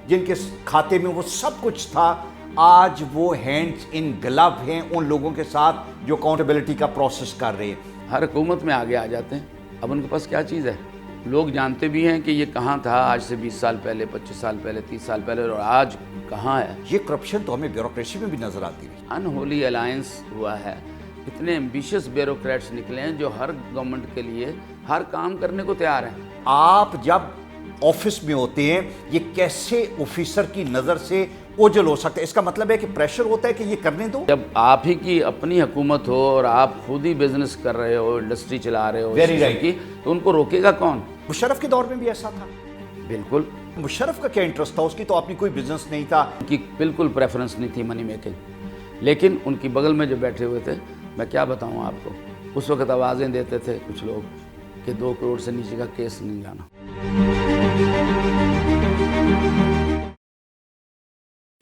جن کے کھاتے میں وہ سب کچھ تھا، آج وہ ہینڈز ان گلو ہیں ان لوگوں کے ساتھ جو اکاؤنٹیبلٹی کا پروسیس کر رہے ہیں۔ ہر حکومت میں آگے آ جاتے ہیں، اب ان کے پاس کیا چیز ہے؟ لوگ جانتے بھی ہیں کہ یہ کہاں تھا آج سے 20 سال پہلے، 25 سال پہلے، 30 سال پہلے، اور آج کہاں ہے۔ یہ کرپشن تو ہمیں بیوروکریسی میں بھی نظر آتی ہے۔ انہولی الائنس ہوا ہے، اتنے ایمبیشس بیوروکریٹس نکلے ہیں جو ہر گورنمنٹ کے لیے ہر کام کرنے کو تیار ہیں۔ آپ جب آفس میں ہوتے ہیں، یہ کیسے آفیسر کی نظر سے اوجھل ہو سکتا ہے؟ اس کا مطلب ہے کہ پریشر ہوتا ہے کہ یہ کرنے دو۔ جب آپ ہی کی اپنی حکومت ہو اور آپ خود ہی بزنس کر رہے ہو، انڈسٹری چلا رہے ہو Very right. کی، تو ان کو روکے گا کون؟ مشرف کے دور میں بھی ایسا تھا۔ بالکل، مشرف کا کیا انٹرسٹ تھا؟ اس کی تو اپنی کوئی بزنس نہیں تھا۔ ان کی بالکل پریفرنس نہیں تھی منی میکنگ، لیکن ان کی بغل میں جو بیٹھے ہوئے تھے، میں کیا بتاؤں آپ کو، اس وقت آوازیں دیتے تھے کچھ لوگ کہ 2 کروڑ سے نیچے کا کیس نہیں جانا۔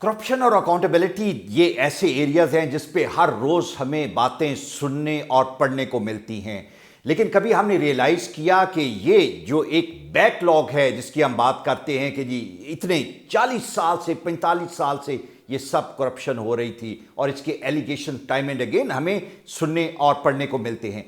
کرپشن اور اکاؤنٹیبلٹی یہ ایسے ایریاز ہیں جس پہ ہر روز ہمیں باتیں سننے اور پڑھنے کو ملتی ہیں، لیکن کبھی ہم نے ریئلائز کیا کہ یہ جو ایک بیک لاگ ہے جس کی ہم بات کرتے ہیں کہ جی اتنے 40 سال سے 45 سال سے یہ سب کرپشن ہو رہی تھی، اور اس کے ایلیگیشن ٹائم اینڈ اگین ہمیں سننے اور پڑھنے کو ملتے ہیں۔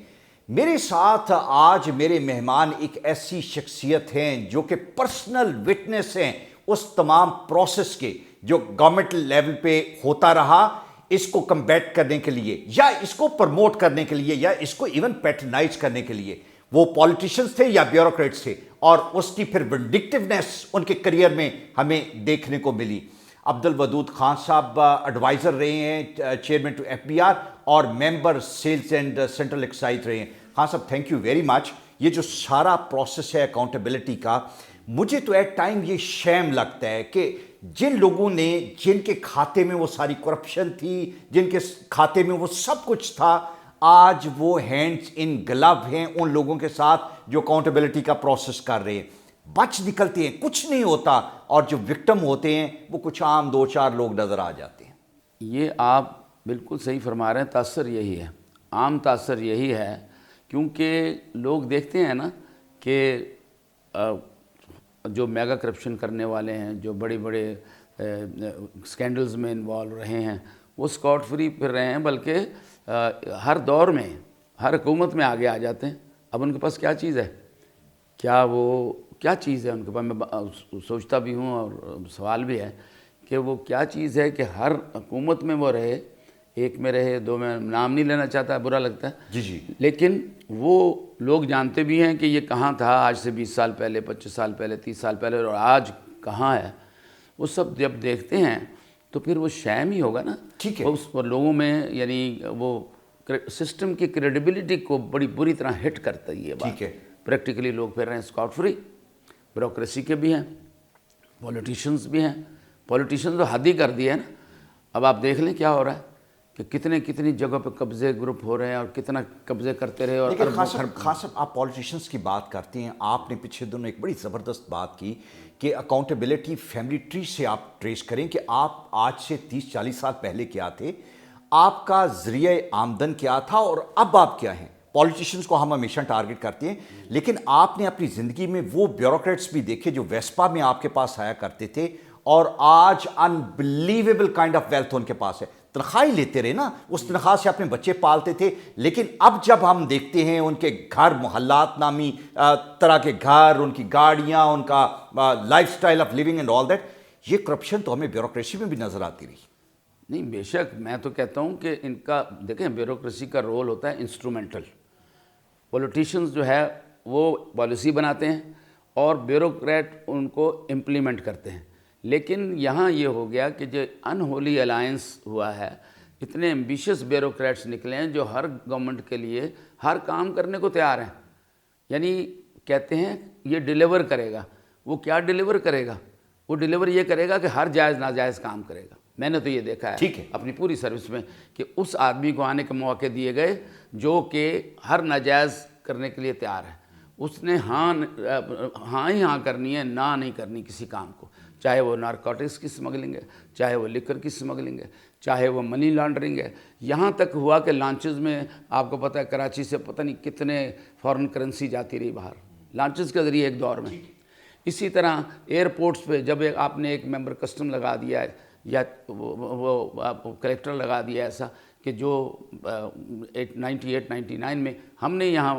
میرے ساتھ آج میرے مہمان ایک ایسی شخصیت ہیں جو کہ پرسنل وٹنس ہیں اس تمام پروسیس کے جو گورنمنٹ لیول پہ ہوتا رہا، اس کو کمبیٹ کرنے کے لیے یا اس کو پرموٹ کرنے کے لیے یا اس کو ایون پیٹرنائز کرنے کے لیے۔ وہ پولیٹیشینز تھے یا بیوروکریٹس تھے، اور اس کی پھر ونڈکٹیونیس ان کے کریئر میں ہمیں دیکھنے کو ملی۔ عبدالودود خان صاحب ایڈوائزر رہے ہیں، چیئرمین ٹو FBR اور ممبر سیلز اینڈ سینٹرل ایکسائز رہے ہیں۔ خان صاحب تھینک یو ویری مچ۔ یہ جو سارا پروسیس ہے اکاؤنٹیبلٹی کا، مجھے تو ایٹ ٹائم یہ شیم لگتا ہے کہ جن لوگوں نے، جن کے کھاتے میں وہ ساری کرپشن تھی، جن کے کھاتے میں وہ سب کچھ تھا، آج وہ ہینڈز ان گلو ہیں ان لوگوں کے ساتھ جو اکاؤنٹیبلٹی کا پروسیس کر رہے ہیں۔ بچ نکلتے ہیں، کچھ نہیں ہوتا، اور جو وکٹم ہوتے ہیں وہ کچھ عام 2-4 لوگ نظر آ جاتے ہیں۔ یہ آپ بالکل صحیح فرما رہے ہیں، تاثر یہی ہے، عام تاثر یہی ہے، کیونکہ لوگ دیکھتے ہیں نا کہ جو میگا کرپشن کرنے والے ہیں، جو بڑے بڑے سکینڈلز میں انوالو رہے ہیں، وہ اسکاٹ فری پھر رہے ہیں، بلکہ ہر دور میں ہر حکومت میں آگے آ جاتے ہیں۔ اب ان کے پاس کیا چیز ہے؟ کیا چیز ہے ان کے پاس؟ میں سوچتا بھی ہوں اور سوال بھی ہے کہ وہ کیا چیز ہے کہ ہر حکومت میں وہ رہے، ایک میں رہے، 2 میں، نام نہیں لینا چاہتا، برا لگتا ہے جی، لیکن وہ لوگ جانتے بھی ہیں کہ یہ کہاں تھا آج سے 20 سال پہلے، 25 سال پہلے، 30 سال پہلے، اور آج کہاں ہے۔ وہ سب جب دیکھتے ہیں تو پھر وہ شیم ہی ہوگا نا۔ ٹھیک ہے، اس پر لوگوں میں یعنی وہ سسٹم کی کریڈیبلٹی کو بڑی بری طرح ہٹ کرتا ہے یہ بات۔ ٹھیک ہے، پریکٹیکلی لوگ پھر رہے ہیں اسکاٹ فری، بیوروکریسی کے بھی ہیں، پولیٹیشنز بھی ہیں۔ پولیٹیشنز تو حد ہی کر دی ہے نا۔ اب آپ دیکھ لیں کیا ہو رہا ہے کہ کتنی جگہ پہ قبضے گروپ ہو رہے ہیں، اور کتنا قبضے کرتے رہے، اور لیکن خان صاحب آپ پولیٹیشنز کی بات کرتے ہیں، آپ نے پچھلے دنوں ایک بڑی زبردست بات کی کہ اکاؤنٹیبلٹی فیملی ٹری سے آپ ٹریس کریں کہ آپ آج سے 30-40 سال پہلے کیا تھے، آپ کا ذریعہ آمدن کیا تھا، اور اب آپ کیا ہیں۔ پولیٹیشنز کو ہم ہمیشہ ٹارگٹ کرتے ہیں، لیکن آپ نے اپنی زندگی میں وہ بیوروکریٹس بھی دیکھے جو ویسپا میں آپ کے پاس آیا کرتے تھے، اور آج unbelievable kind of wealth in کے پاس ہے۔ تنخواہ لیتے رہے نا، اس تنخواہ سے اپنے بچے پالتے تھے، لیکن اب جب ہم دیکھتے ہیں ان کے گھر، محلات نامی طرح کے گھر، ان کی گاڑیاں، ان کا life style of living and all that, یہ کرپشن تو ہمیں بیوروکریسی میں بھی نظر آتی رہی۔ نہیں، بے شک، میں تو کہتا ہوں کہ ان کا دیکھیں بیوروکریسی کا رول ہوتا ہے انسٹرومنٹل۔ پولیٹیشنز جو ہے وہ پالیسی بناتے ہیں اور بیوروکریٹ ان کو امپلیمنٹ کرتے ہیں، لیکن یہاں یہ ہو گیا کہ جو انہولی الائنس ہوا ہے، اتنے ایمبیشس بیوروکریٹس نکلے ہیں جو ہر گورنمنٹ کے لیے ہر کام کرنے کو تیار ہیں۔ یعنی کہتے ہیں یہ ڈیلیور کرے گا، وہ کیا ڈیلیور کرے گا؟ وہ ڈیلیور یہ کرے گا کہ ہر جائز ناجائز کام کرے گا۔ میں نے تو یہ دیکھا ہے اپنی پوری سروس میں کہ اس آدمی کو آنے کے مواقع دیے گئے جو کہ ہر ناجائز کرنے کے لیے تیار ہے۔ اس نے ہاں ہی ہاں کرنی ہے، نہ نہیں کرنی کسی کام کو، چاہے وہ نارکوٹکس کی سمگلنگ ہے، چاہے وہ لیکر کی سمگلنگ ہے، چاہے وہ منی لانڈرنگ ہے۔ یہاں تک ہوا کہ لانچز میں آپ کو پتہ ہے کراچی سے پتہ نہیں کتنے فارن کرنسی جاتی رہی باہر، لانچز کے ذریعے ایک دور میں۔ اسی طرح ایئرپورٹس پہ جب آپ نے ایک ممبر کسٹم لگا دیا ہے یا وہ کلیکٹر لگا دیا ایسا کہ جو 98-99 میں ہم نے یہاں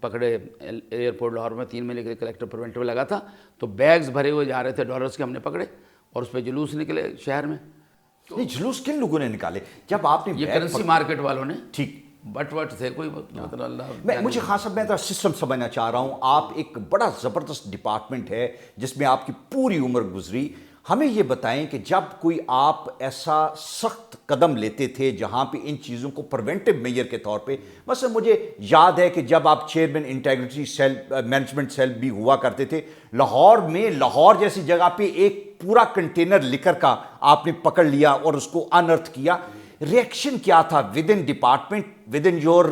پکڑے ایئرپورٹ لاہور میں 3 مہینے کے لیے کلیکٹر پریونٹیو لگا تھا، تو بیگز بھرے ہوئے جا رہے تھے ڈالرز کے، ہم نے پکڑے اور اس پہ جلوس نکلے شہر میں. نہیں، جلوس کن لوگوں نے نکالے جب آپ نے یہ کرنسی مارکیٹ والوں نے، ٹھیک بٹ تھے کوئی مطلب اللہ. مجھے خاص صاحب، میں تو سسٹم سمجھنا چاہ رہا ہوں. آپ ایک بڑا زبردست ڈپارٹمنٹ ہے جس میں آپ کی پوری عمر گزری. ہمیں یہ بتائیں کہ جب کوئی آپ ایسا سخت قدم لیتے تھے جہاں پہ ان چیزوں کو پریونٹیو میئر کے طور پہ، مثلا مجھے یاد ہے کہ جب آپ chairman integrity cell management cell بھی ہوا کرتے تھے لاہور میں، لاہور جیسی جگہ پہ ایک پورا کنٹینر لکر کا آپ نے پکڑ لیا اور اس کو انرتھ کیا. ریئیکشن کیا تھا within department, within your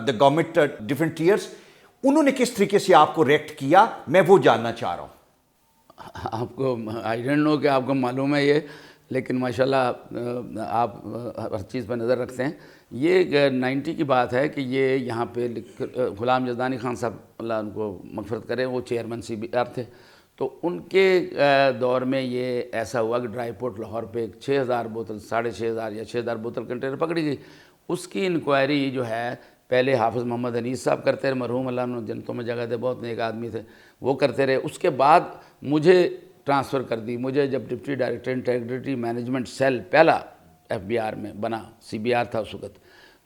the government different tiers? انہوں نے کس طریقے سے آپ کو ریئیکٹ کیا، میں وہ جاننا چاہ رہا ہوں. آپ کو آئی ڈونٹ نو کہ آپ کو معلوم ہے یہ، لیکن ماشاءاللہ آپ ہر چیز پہ نظر رکھتے ہیں. یہ 90 کی بات ہے کہ یہ یہاں پہ غلام جزدانی خان صاحب اللہ ان کو مغفرت کرے، وہ چیئرمین CBR تھے، تو ان کے دور میں یہ ایسا ہوا کہ ڈرائی پورٹ لاہور پہ 6000 بوتل 6500 یا 6000 بوتل کنٹینر پکڑی گئی. اس کی انکوائری جو ہے پہلے حافظ محمد انیس صاحب کرتے رہے، مرحوم اللہ انہوں جنتوں میں جگہ دے، بہت نیک آدمی تھے، وہ کرتے رہے. اس کے بعد مجھے ٹرانسفر کر دی. مجھے جب deputy director integrity management cell پہلا FBR میں بنا، CBR تھا اس وقت،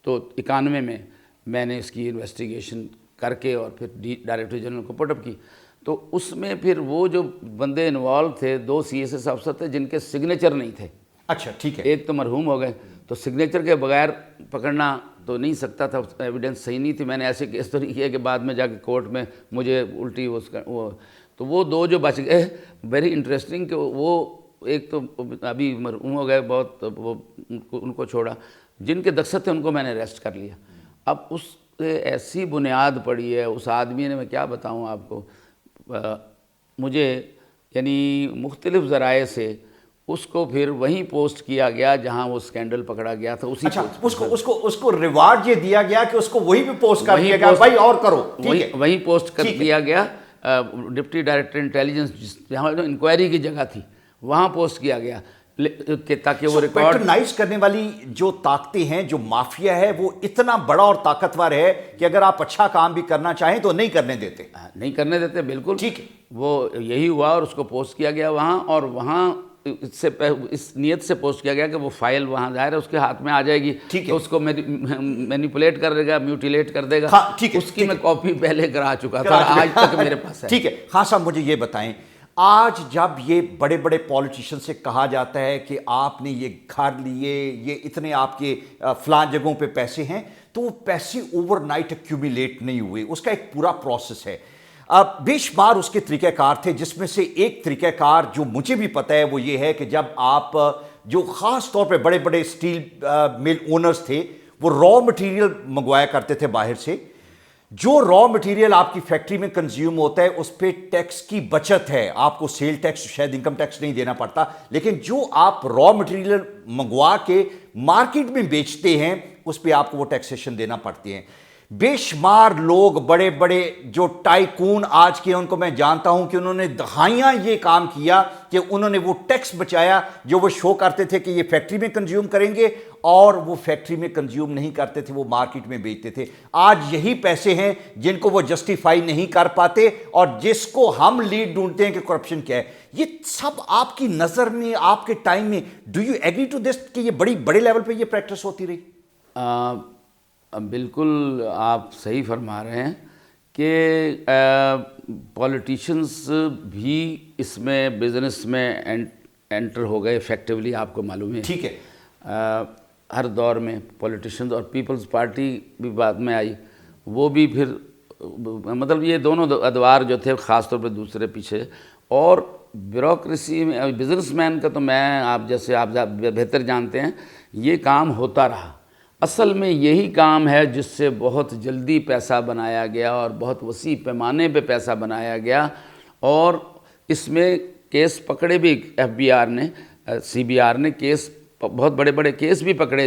تو 91 میں میں نے اس کی انویسٹیگیشن کر کے اور پھر ڈائریکٹر جنرل کو پٹ اپ کی. تو اس میں پھر وہ جو بندے انوالو تھے 2 CSS افسر تھے جن کے سگنیچر نہیں تھے. اچھا ٹھیک ہے. ایک تو مرحوم ہو گئے، تو سگنیچر کے بغیر پکڑنا تو نہیں سکتا تھا، ایویڈنس صحیح نہیں تھی. میں نے ایسے کیس تو نہیں کیا کہ بعد میں جا کے کورٹ میں مجھے الٹی تو وہ 2 جو بچ گئے، ویری انٹرسٹنگ کہ وہ ایک تو ابھی مرحوم ہو گئے بہت، وہ ان کو چھوڑا، جن کے دستخط تھے ان کو میں نے اریسٹ کر لیا. اب اس سے ایسی بنیاد پڑی ہے اس آدمی نے، میں کیا بتاؤں آپ کو، مجھے یعنی مختلف ذرائع سے اس کو پھر وہیں پوسٹ کیا گیا جہاں وہ سکینڈل پکڑا گیا تھا. اسی اچھا، اس کو ریوارڈ یہ دیا گیا کہ اس کو وہیں پہ پوسٹ کر دیا گیا، بھائی اور کرو. وہیں پوسٹ کر دیا گیا. ڈپٹی ڈائریکٹر انٹیلیجنس جہاں انکوائری کی جگہ تھی وہاں پوسٹ کیا گیا تاکہ وہ ریکارڈ. پیٹرنائز کرنے والی جو طاقتیں ہیں، جو مافیا ہے، وہ اتنا بڑا اور طاقتور ہے کہ اگر آپ اچھا کام بھی کرنا چاہیں تو نہیں کرنے دیتے. بالکل ٹھیک ہے. وہ یہی ہوا اور اس کو پوسٹ کیا گیا وہاں، اور وہاں اس نیت سے پوسٹ کیا گیا کہ وہ فائل وہاں ظاہر ہے اس کے ہاتھ میں آ جائے گی تو اس کو مینیپولیٹ کر دے گا، میوٹیلیٹ کر دے گا. اس کی میں کاپی پہلے کرا چکا تھا، آج تک میرے پاس ہے. ٹھیک ہے. خان صاحب مجھے یہ بتائیں، آج جب یہ بڑے بڑے پولیٹیشین سے کہا جاتا ہے کہ آپ نے یہ گھر لیے، یہ اتنے آپ کے فلان جگہوں پہ پیسے ہیں، تو وہ پیسے اوور نائٹ ایکیومولیٹ نہیں ہوئے، اس کا ایک پورا پروسیس ہے. بے شمار اس کے طریقہ کار تھے، جس میں سے ایک طریقہ کار جو مجھے بھی پتہ ہے وہ یہ ہے کہ جب آپ جو خاص طور پہ بڑے بڑے اسٹیل مل اونرز تھے، وہ را مٹیریل منگوایا کرتے تھے باہر سے. جو را مٹیریل آپ کی فیکٹری میں کنزیوم ہوتا ہے اس پہ ٹیکس کی بچت ہے، آپ کو سیل ٹیکس شاید انکم ٹیکس نہیں دینا پڑتا، لیکن جو آپ را مٹیریل منگوا کے مارکیٹ میں بیچتے ہیں اس پہ آپ کو وہ ٹیکسیشن دینا پڑتی ہیں. بے شمار لوگ بڑے بڑے جو ٹائکون آج کے، ان کو میں جانتا ہوں کہ انہوں نے دہائیاں یہ کام کیا کہ انہوں نے وہ ٹیکس بچایا جو وہ شو کرتے تھے کہ یہ فیکٹری میں کنزیوم کریں گے، اور وہ فیکٹری میں کنزیوم نہیں کرتے تھے، وہ مارکیٹ میں بیچتے تھے. آج یہی پیسے ہیں جن کو وہ جسٹیفائی نہیں کر پاتے اور جس کو ہم لیڈ ڈھونڈتے ہیں کہ کرپشن کیا ہے. یہ سب آپ کی نظر میں، آپ کے ٹائم میں، do you agree to this کہ یہ بڑے لیول پہ یہ پریکٹس ہوتی رہی؟ بالکل آپ صحیح فرما رہے ہیں کہ پولیٹیشنز بھی اس میں بزنس میں انٹر ہو گئے ایفیکٹولی. آپ کو معلوم ہے ٹھیک ہے، ہر دور میں پولیٹیشنز، اور پیپلز پارٹی بھی بعد میں آئی، وہ بھی پھر مطلب یہ دونوں ادوار جو تھے خاص طور پہ دوسرے پیچھے. اور بیوروکریسی میں بزنس مین کا تو میں آپ جیسے آپ بہتر جانتے ہیں یہ کام ہوتا رہا. اصل میں یہی کام ہے جس سے بہت جلدی پیسہ بنایا گیا اور بہت وسیع پیمانے پہ پیسہ بنایا گیا. اور اس میں کیس پکڑے بھی FBR نے، CBR نے کیس، بہت بڑے بڑے کیس بھی پکڑے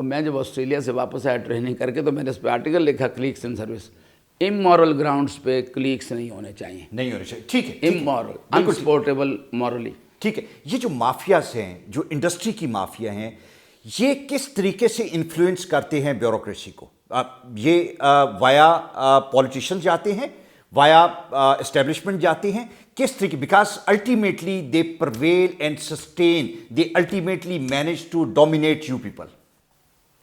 تو میں جب آسٹریلیا سے واپس آیا ٹریننگ کر کے تو میں نے اس پہ آرٹیکل لکھا کلیکس ان سروس. امورل گراؤنڈس پہ کلیکس نہیں ہونے چاہیے, نہیں ہونے چاہیے. ٹھیک ہے, امورل, انسپورٹیبل مورلی. ٹھیک ہے. یہ جو مافیاز ہیں, جو انڈسٹری کی مافیا ہیں, یہ کس طریقے سے انفلوئنس کرتے ہیں بیوروکریسی کو؟ یہ وایا پولیٹیشینز جاتے ہیں, وایا اسٹیبلشمنٹ جاتے ہیں, کس طریقے؟ Because ultimately they prevail and sustain, they ultimately manage to dominate you people.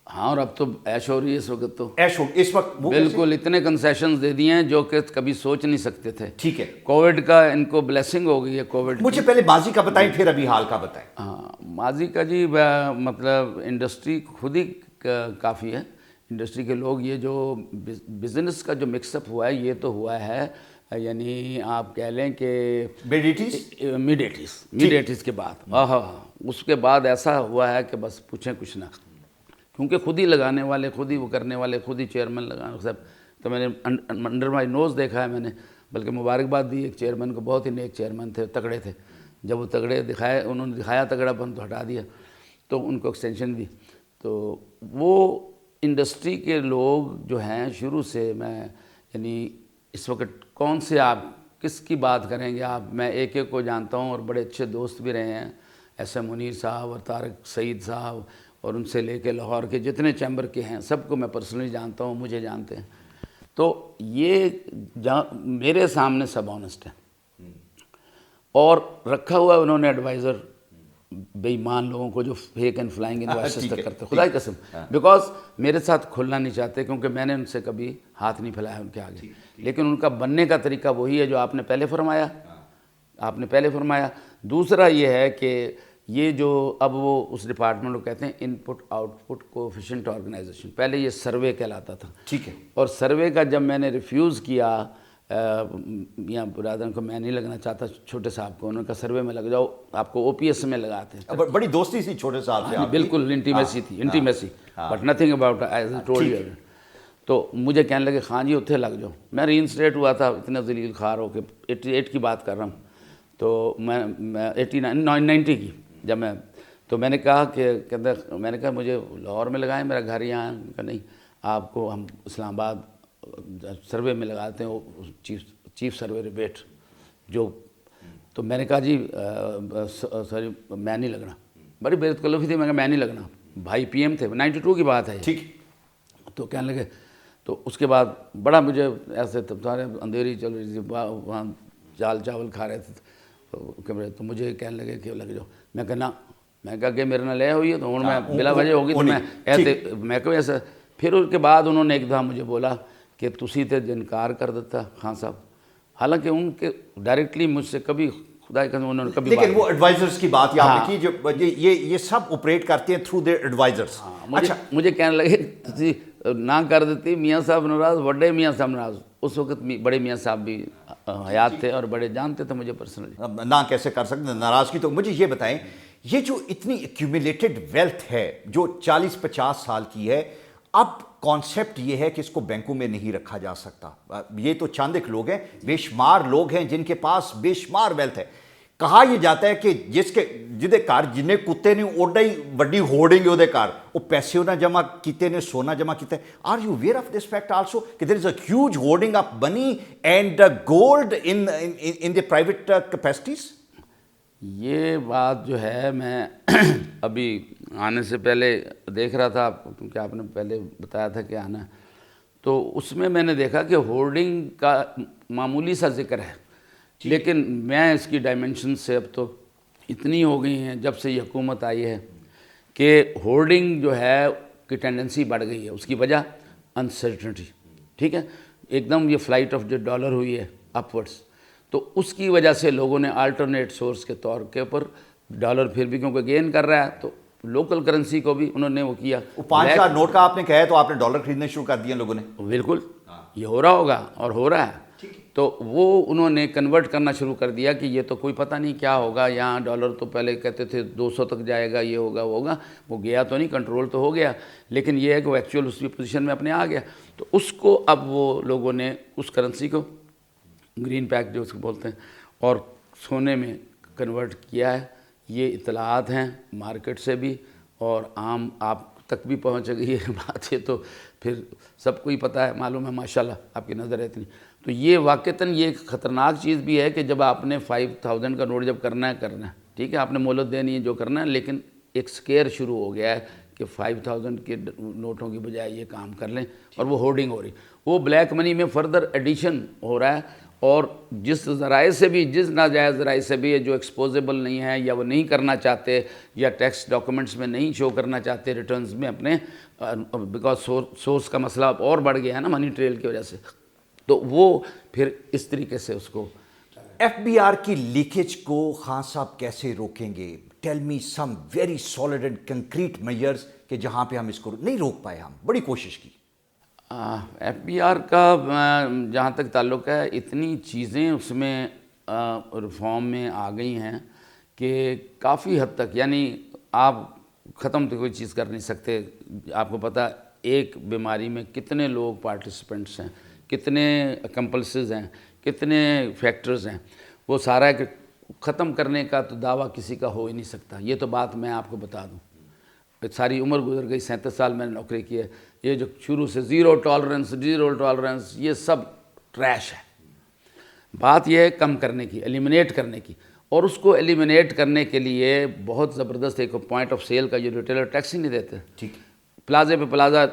ہاں, اور اب تو ایش ہو رہی ہے اس وقت, تو ایش ہو اس وقت بالکل اتنے کنسیشنز دے دیے ہیں جو کہ کبھی سوچ نہیں سکتے تھے. ٹھیک ہے. کووڈ کا ان کو بلیسنگ ہو گئی ہے. کووڈ مجھے پہلے ماضی کا بتائیں پھر ابھی حال کا بتائیں. ہاں, ماضی کا جی مطلب انڈسٹری خود ہی کافی ہے. انڈسٹری کے لوگ, یہ جو بزنس کا جو مکس اپ ہوا ہے یہ تو ہوا ہے, یعنی آپ کہہ لیں کہ مڈ ایٹیز کے بعد. اس کے بعد ایسا ہوا ہے کہ بس پوچھیں کچھ نہ, کیونکہ خود ہی لگانے والے, خود ہی وہ کرنے والے, خود ہی چیئرمین لگانے سب. تو میں نے انڈر مائی نوز دیکھا ہے میں نے, بلکہ مبارکباد دی ایک چیئرمین کو, بہت ہی نیک چیئرمین تھے, تگڑے تھے. جب وہ تگڑے دکھائے, انہوں نے دکھایا تگڑا پن تو ہٹا دیا, تو ان کو ایکسٹینشن دی. تو وہ انڈسٹری کے لوگ جو ہیں شروع سے, میں یعنی اس وقت کون سے آپ کس کی بات کریں گے آپ, میں ایک ایک کو جانتا ہوں اور بڑے اچھے دوست بھی رہے ہیں, ایس ایم منیر صاحب اور طارق سعید صاحب, اور ان سے لے کے لاہور کے جتنے چیمبر کے ہیں سب کو میں پرسنلی جانتا ہوں, مجھے جانتے ہیں. تو یہ میرے سامنے سب آنسٹ ہیں, اور رکھا ہوا ہے انہوں نے ایڈوائزر بے ایمان لوگوں کو جو فیک اینڈ فلائنگ انوائسز تک کرتے, خدا کی قسم, بیکاز میرے ساتھ کھلنا نہیں چاہتے کیونکہ میں نے ان سے کبھی ہاتھ نہیں پھیلایا ان کے آگے. لیکن ان کا بننے کا طریقہ وہی ہے جو آپ نے پہلے فرمایا. دوسرا یہ ہے کہ یہ جو اب وہ اس ڈپارٹمنٹ کو کہتے ہیں input output coefficient organization, پہلے یہ سروے کہلاتا تھا. ٹھیک ہے. اور سروے کا جب میں نے ریفیوز کیا, یہاں برادران کو میں نہیں لگنا چاہتا, چھوٹے صاحب کو, انہوں نے کہا سروے میں لگ جاؤ, آپ کو او پی ایس میں لگاتے ہیں. بڑی دوستی تھی چھوٹے صاحب سے, بالکل انٹیمیسی تھی, intimacy, but nothing about as I told you. تو مجھے کہنے لگے خان جی اتھے لگ جاؤ. میں ری انسٹیٹ ہوا تھا, اتنے ذلیل خوار ہو کے, 88 کی بات کر رہا ہوں, تو میں 90 کی جب تو میں نے کہا میں نے کہا مجھے لاہور میں لگائیں, میرا گھر یہاں ہے. کہ نہیں, آپ کو ہم اسلام آباد سروے میں لگاتے ہیں, چیف سروے ریبیٹ جو. تو میں نے کہا جی سوری میں نہیں لگنا, بڑی بے تکلفی تھی, میں کہا میں نہیں لگنا. بھائی پی ایم تھے, 92 کی بات ہے. ٹھیک. تو کہنے لگے, تو اس کے بعد بڑا مجھے ایسے سارے اندھیری چل رہی تھی, وہاں دال چاول کھا رہے تھے, تو مجھے کہنے لگے کہ لگ جاؤ. میں کہنا, میں کہا کہ میرے نہ لے ہوئی ہے تو ہوں میں بلا وجہ ہوگی تو میں ایسے, میں کہوں ایسا. پھر اس کے بعد انہوں نے ایک دفعہ مجھے بولا کہ تسی تے انکار کر دیتا خان صاحب, حالانکہ ان کے ڈائریکٹلی مجھ سے کبھی, خدا کی قسم, انہوں نے کبھی, لیکن وہ ایڈوائزرز کی بات یہاں پہ کی, جو یہ سب آپریٹ کرتے ہیں تھرو دیئر ایڈوائزرز. مجھے کہنے لگے تسی نہ کر دیتی, میاں صاحب ناراض, بڑے میاں صاحب ناراض. اس وقت بڑے میاں صاحب بھی حیات تھے اور بڑے جانتے تھے مجھے پرسنلی. نہ کیسے کر سکتے ناراضگی. تو مجھے یہ بتائیں, یہ جو اتنی ایکیومولیٹڈ ویلتھ ہے جو 40-50 سال کی ہے, اب کانسیپٹ یہ ہے کہ اس کو بینکوں میں نہیں رکھا جا سکتا. یہ تو چند ایک لوگ ہیں, بے شمار لوگ ہیں جن کے پاس بے شمار ویلتھ ہے. کہا یہ جاتا ہے کہ جدے کار جنہیں کتے نے اوڈا ہی وڈی ہوڑنگ وہ کار, وہ پیسے نہ جمع کیتے نے, سونا جمع کیتے. Are you aware of this fact also کہ there is a huge holding of money and gold in the private capacities? یہ بات جو ہے میں ابھی آنے سے پہلے دیکھ رہا تھا, کیونکہ آپ نے پہلے بتایا تھا کہ آنا, تو اس میں نے دیکھا کہ ہولڈنگ کا معمولی سا ذکر ہے, لیکن میں اس کی ڈائمنشن سے اب تو اتنی ہو گئی ہیں جب سے یہ حکومت آئی ہے کہ ہولڈنگ جو ہے کی ٹینڈنسی بڑھ گئی ہے. اس کی وجہ انسرٹنٹی, ٹھیک ہے, ایک دم یہ فلائٹ آف جو ڈالر ہوئی ہے اپورڈس, تو اس کی وجہ سے لوگوں نے آلٹرنیٹ سورس کے طور کے اوپر ڈالر پھر بھی کیونکہ گین کر رہا ہے, تو لوکل کرنسی کو بھی انہوں نے وہ کیا. 5,000 نوٹ کا آپ نے کہا ہے تو آپ نے ڈالر خریدنے شروع کر دیے لوگوں نے. بالکل, یہ ہو رہا ہوگا اور ہو رہا ہے. تو وہ انہوں نے کنورٹ کرنا شروع کر دیا کہ یہ تو کوئی پتہ نہیں کیا ہوگا, یہاں ڈالر تو پہلے کہتے تھے 200 تک جائے گا, یہ ہوگا وہ ہوگا, وہ گیا تو نہیں, کنٹرول تو ہو گیا, لیکن یہ ہے کہ وہ ایکچوئل اس کی پوزیشن میں اپنے آ گیا. تو اس کو اب وہ لوگوں نے اس کرنسی کو گرین پیک جو اس کو بولتے ہیں اور سونے میں کنورٹ کیا ہے. یہ اطلاعات ہیں مارکیٹ سے بھی اور عام آپ تک بھی پہنچ گئی ہے بات، یہ تو پھر سب کو ہی پتہ ہے، معلوم ہے ماشاءاللہ آپ کی نظر ہے اتنی. تو یہ واقعتاً یہ ایک خطرناک چیز بھی ہے کہ جب آپ نے 5000 کا نوٹ جب کرنا ہے ٹھیک ہے، آپ نے مہلت دینی ہے جو کرنا ہے، لیکن ایک سکیئر شروع ہو گیا ہے کہ 5000 کے نوٹوں کی بجائے یہ کام کر لیں، اور وہ ہورڈنگ ہو رہی، وہ بلیک منی میں فردر ایڈیشن ہو رہا ہے. اور جس ذرائع سے بھی، جس ناجائز ذرائع سے بھی جو ایکسپوزیبل نہیں ہے یا وہ نہیں کرنا چاہتے یا ٹیکس ڈاکومنٹس میں نہیں شو کرنا چاہتے ریٹرنز میں اپنے، بیکاز سورس کا مسئلہ اور بڑھ گیا ہے نا منی ٹریل کی وجہ سے، تو وہ پھر اس طریقے سے اس کو. ایف بی آر کی لیکیج کو خان صاحب کیسے روکیں گے؟ Tell me some very solid and concrete measures کہ جہاں پہ ہم اس کو نہیں روک پائے. ہم بڑی کوشش کی. ایف بی آر کا جہاں تک تعلق ہے، اتنی چیزیں اس میں ریفارم میں آ گئی ہیں کہ کافی حد تک، یعنی آپ ختم تو کوئی چیز کر نہیں سکتے. آپ کو پتہ ایک بیماری میں کتنے لوگ پارٹیسپینٹس ہیں، کتنے کمپلسز ہیں، کتنے فیکٹرز ہیں، وہ سارا کہ ختم کرنے کا تو دعویٰ کسی کا ہو ہی نہیں سکتا. یہ تو بات میں آپ کو بتا دوں، ساری عمر گزر گئی، 37 سال میں نے نوکری کی ہے. یہ جو شروع سے زیرو ٹالرنس یہ سب ٹریش ہے. بات یہ ہے کم کرنے کی، ایلیمنیٹ کرنے کی، اور اس کو ایلیمنیٹ کرنے کے لیے بہت زبردست ایک پوائنٹ آف سیل کا جو ریٹیلر ٹیکس ہی نہیں دیتے. ٹھیک، پلازے پہ پلازا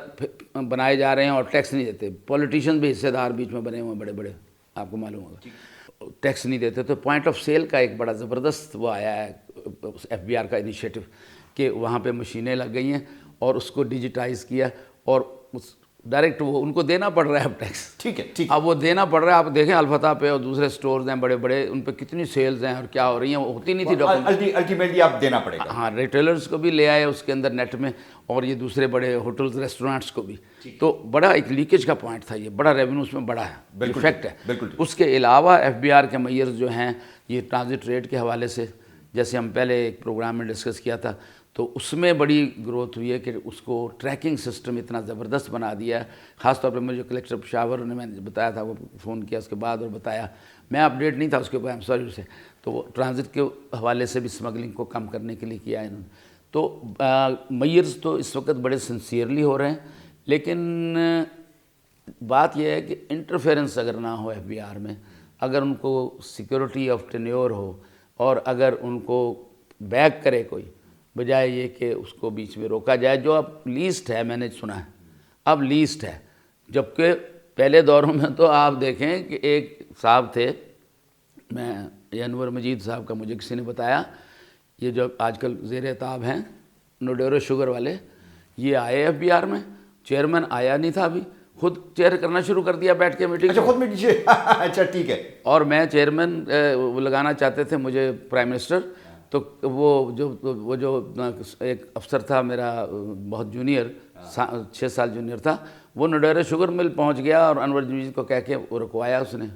بنائے جا رہے ہیں اور ٹیکس نہیں دیتے. پولیٹیشین بھی حصے دار بیچ میں بنے ہوئے ہیں بڑے بڑے، آپ کو معلوم ہوگا، ٹیکس نہیں دیتے. تو پوائنٹ آف سیل کا ایک بڑا زبردست وہ آیا ہے ایف بی آر کا انیشیٹو کہ وہاں پہ مشینیں لگ گئی ہیں اور اس کو ڈیجیٹائز کیا، اور ڈائریکٹ وہ ان کو دینا پڑ رہا ہے اب ٹیکس. ٹھیک ہے، ٹھیک. اب وہ دینا پڑ رہا ہے. آپ دیکھیں الفتح پہ اور دوسرے سٹورز ہیں بڑے بڑے، ان پہ کتنی سیلز ہیں اور کیا ہو رہی ہیں، وہ ہوتی نہیں تھی ڈاکومنٹ. الٹیمیٹلی آپ دینا پڑے گا. ہاں، ریٹیلرز کو بھی لے آئے اس کے اندر نیٹ میں، اور یہ دوسرے بڑے ہوٹلز ریسٹورانٹس کو بھی. تو بڑا ایک لیکیج کا پوائنٹ تھا، یہ بڑا ریونیو اس میں بڑا ہے، افیکٹ ہے. بالکل. اس کے علاوہ ایف بی آر کے میئرز جو ہیں، یہ ٹرانزٹ ریٹ کے حوالے سے، جیسے ہم پہلے ایک پروگرام میں ڈسکس کیا تھا، تو اس میں بڑی گروتھ ہوئی ہے کہ اس کو ٹریکنگ سسٹم اتنا زبردست بنا دیا ہے. خاص طور پہ مجھے کلیکٹر پشاور نے میں نے بتایا تھا، وہ فون کیا اس کے بعد اور بتایا، میں اپڈیٹ نہیں تھا اس کے اوپر، سوری سے. تو وہ ٹرانزٹ کے حوالے سے بھی اسمگلنگ کو کم کرنے کے لیے کیا ہے انہوں نے. تو میئرز تو اس وقت بڑے سنسیئرلی ہو رہے ہیں، لیکن بات یہ ہے کہ انٹرفیرنس اگر نہ ہو ایف بی آر میں، اگر ان کو سیکورٹی آف ٹینیور ہو، اور اگر ان کو بیک کرے کوئی، بجائے یہ کہ اس کو بیچ میں روکا جائے. جو اب لیسٹ ہے، میں نے سنا ہے اب لیسٹ ہے، جبکہ پہلے دوروں میں تو آپ دیکھیں کہ ایک صاحب تھے، میں یہ انور مجید صاحب کا مجھے کسی نے بتایا، یہ جو آج کل زیر اعتاب ہیں نوڈیرو شوگر والے، یہ آئے ایف بی آر میں، چیئرمین آیا نہیں تھا ابھی، خود چیئر کرنا شروع کر دیا بیٹھ کے میٹنگ. اچھا، خود میٹنگ. اچھا، ٹھیک ہے. اور میں چیئرمین وہ لگانا چاہتے تھے مجھے پرائم منسٹر. تو وہ جو ایک افسر تھا میرا بہت جونیئر، 6 سال جونیئر تھا، وہ نوڈیرو شوگر مل پہنچ گیا اور انور مجید کو کہہ کے وہ رکوایا اس نے.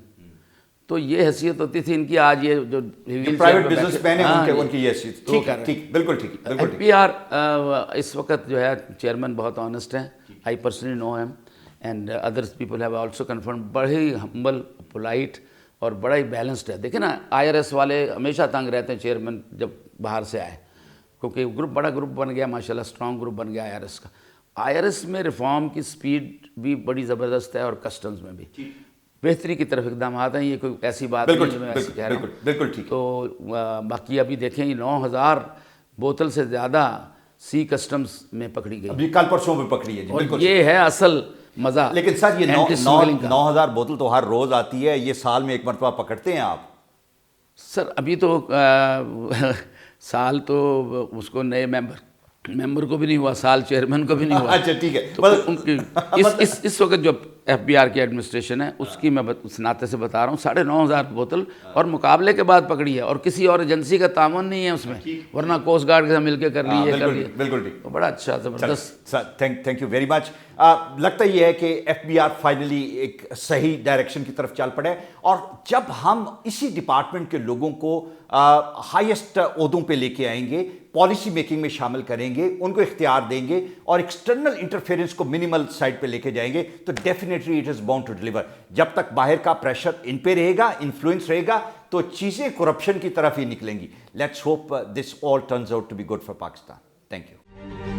تو یہ حیثیت ہوتی تھی ان کی. آج یہ جو پرائیویٹ بزنس مین ہیں ان کی یہ حیثیت. ٹھیک ہے، بالکل ٹھیک. ایف بی آر اس وقت جو ہے چیئرمین بہت آنیسٹ ہیں. I personally know him and others people have also confirm. بڑے ہی ہمبل، پولائٹ اور بڑا ہی بیلنسڈ ہے. دیکھیں نا، آئی آر ایس والے ہمیشہ تنگ رہتے ہیں چیئرمین جب باہر سے آئے، کیونکہ گروپ بڑا گروپ بن گیا ماشاءاللہ، اسٹرانگ گروپ بن گیا آئی آر ایس کا. آئی آر ایس میں ریفارم کی سپیڈ بھی بڑی زبردست ہے، اور کسٹمز میں بھی بہتری کی طرف اقدامات ہیں. یہ کوئی ایسی بات نہیں جو میں ایسے کہہ رہا ہوں. بالکل ٹھیک. تو باقی ابھی دیکھیں 9000 بوتل سے زیادہ سی کسٹمز میں پکڑی گئی، ابھی کل پرسوں میں پکڑی ہے. اور یہ ہے اصل مزہ. لیکن سر، یہ 9000 بوتل تو ہر روز آتی ہے، یہ سال میں ایک مرتبہ پکڑتے ہیں آپ؟ سر ابھی تو سال تو اس کو نئے ممبر کو بھی نہیں ہوا، سال چیئرمین کو بھی نہیں ہوا. اچھا، ٹھیک ہے. تو ان کی اس وقت جو ایف بی آر کی ایڈمنسٹریشن ہے اس کی میں اس ناطے سے بتا رہا ہوں، 9500 بوتل اور مقابلے کے بعد پکڑی ہے، اور کسی اور ایجنسی کا تعاون نہیں ہے اس میں، ورنہ کوسٹ گارڈ کے ساتھ مل کے کر لی ہے. بالکل ٹھیک. بڑا اچھا زبردست. Thank you very much. لگتا یہ ہے کہ ایف بی آر فائنلی ایک صحیح ڈائریکشن کی طرف چل پڑے، اور جب ہم اسی ڈپارٹمنٹ کے لوگوں کو ہائیسٹ عہدوں پہ لے کے آئیں گے، پالیسی میکنگ میں شامل کریں گے، ان کو اختیار دیں گے، اور ایکسٹرنل انٹرفیرنس کو منیمل سائڈ پہ لے کے جائیں گے، تو definitely it is bound to deliver. جب تک باہر کا پریشر ان پہ رہے گا، انفلوئنس رہے گا، تو چیزیں کرپشن کی طرف ہی نکلیں گی. Let's hope this all turns out to be good for Pakistan. Thank you.